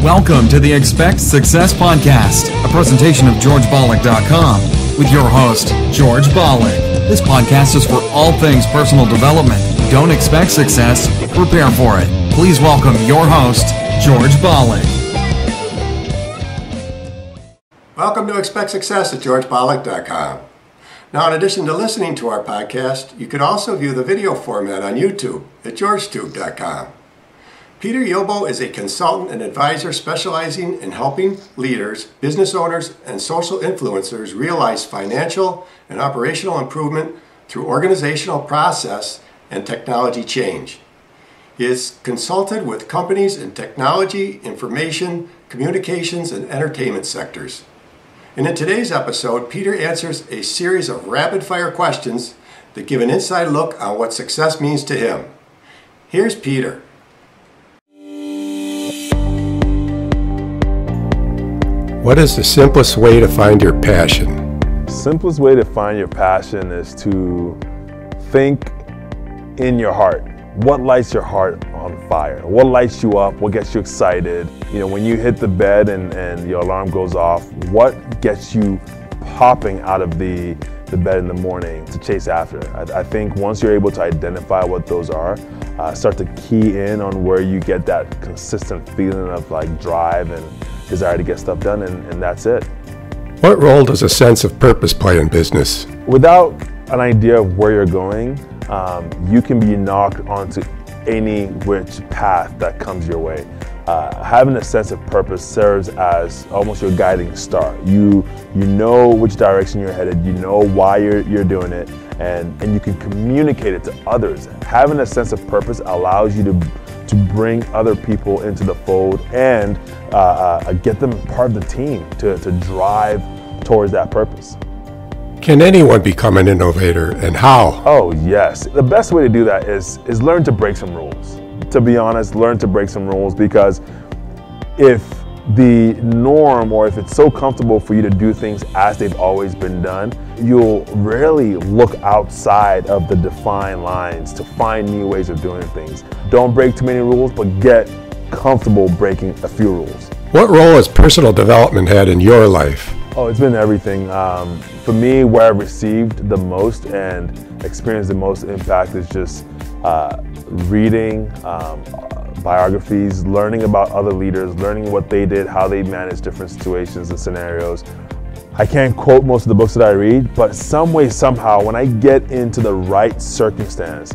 Welcome to the Expect Success Podcast, a presentation of GeorgeBollick.com with your host, George Bollick. This podcast is for all things personal development. Don't expect success, prepare for it. Please welcome your host, George Bollick. Welcome to Expect Success at GeorgeBollick.com. Now, in addition to listening to our podcast, you can also view the video format on YouTube at GeorgeTube.com. Peter Yobo is a consultant and advisor specializing in helping leaders, business owners, and social influencers realize financial and operational improvement through organizational process and technology change. He has consulted with companies in technology, information, communications, and entertainment sectors. And in today's episode, Peter answers a series of rapid-fire questions that give an inside look on what success means to him. Here's Peter. What is the simplest way to find your passion? Simplest way to find your passion is to think in your heart. What lights your heart on fire? What lights you up? What gets you excited? You know, when you hit the bed and your alarm goes off, what gets you popping out of the bed in the morning to chase after? I think once you're able to identify what those are, start to key in on where you get that consistent feeling of like drive and desire to get stuff done, and that's it. What role does a sense of purpose play in business? Without an idea of where you're going, you can be knocked onto any which path that comes your way. Having a sense of purpose serves as almost your guiding star. You know which direction you're headed, you know why you're doing it, and you can communicate it to others. Having a sense of purpose allows you to bring other people into the fold and get them part of the team to drive towards that purpose. Can anyone become an innovator, and how? Oh yes, the best way to do that is learn to break some rules. To be honest, learn to break some rules, because if the norm, or if it's so comfortable for you to do things as they've always been done, you'll rarely look outside of the defined lines to find new ways of doing things. Don't break too many rules, but get comfortable breaking a few rules. What role has personal development had in your life? Oh, it's been everything. For me, where I've received the most and experienced the most impact is just reading biographies, learning about other leaders, learning what they did, how they managed different situations and scenarios. I can't quote most of the books that I read, but some way, somehow, when I get into the right circumstance,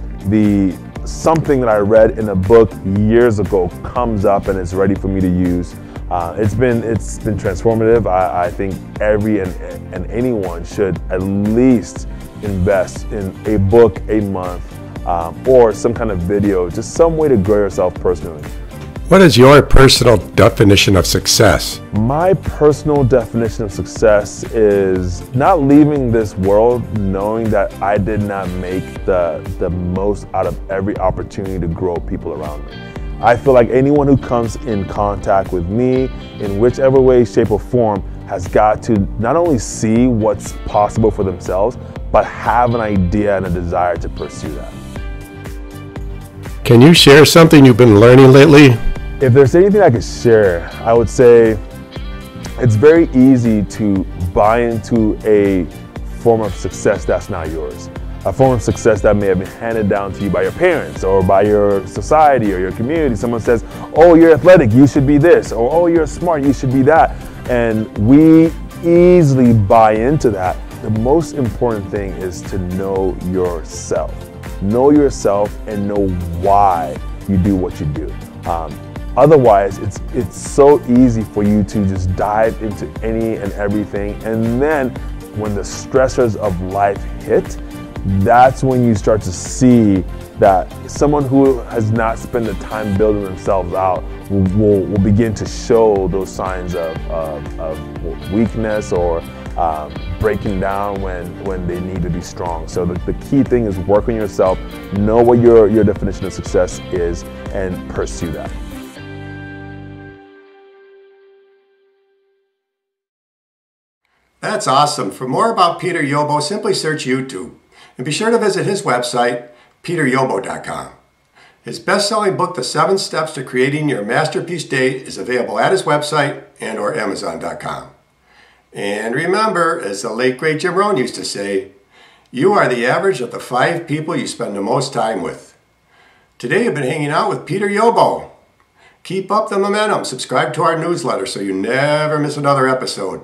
something that I read in a book years ago comes up and it's ready for me to use. It's been transformative. I think every and anyone should at least invest in a book a month, or some kind of video, just some way to grow yourself personally. What is your personal definition of success? My personal definition of success is not leaving this world knowing that I did not make the most out of every opportunity to grow people around me. I feel like anyone who comes in contact with me in whichever way, shape, or form has got to not only see what's possible for themselves, but have an idea and a desire to pursue that. Can you share something you've been learning lately? If there's anything I could share, I would say it's very easy to buy into a form of success that's not yours. A form of success that may have been handed down to you by your parents or by your society or your community. Someone says, oh, you're athletic, you should be this, or oh, you're smart, you should be that. And we easily buy into that. The most important thing is to know yourself. Know yourself and know why you do what you do. Otherwise, it's so easy for you to just dive into any and everything. And then when the stressors of life hit, that's when you start to see that someone who has not spent the time building themselves out will begin to show those signs of weakness or breaking down when they need to be strong. So the key thing is work on yourself, know what your definition of success is, and pursue that. That's awesome. For more about Peter Yobo, simply search YouTube. And be sure to visit his website, peteryobo.com. His best-selling book, The 7 Steps to Creating Your Masterpiece Day, is available at his website and or Amazon.com. And remember, as the late great Jim Rohn used to say, you are the average of the 5 people you spend the most time with. Today I've been hanging out with Peter Yobo. Keep up the momentum. Subscribe to our newsletter so you never miss another episode.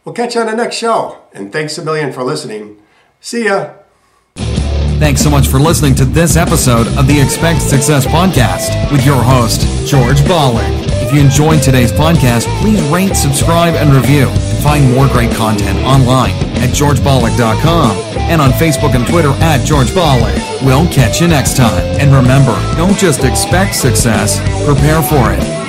We'll catch you on the next show. And thanks a million for listening. See ya. Thanks so much for listening to this episode of the Expect Success Podcast with your host, George Bollig. If you enjoyed today's podcast, please rate, subscribe, and review. And find more great content online at georgebollig.com and on Facebook and Twitter at George Bollig. We'll catch you next time. And remember, don't just expect success, prepare for it.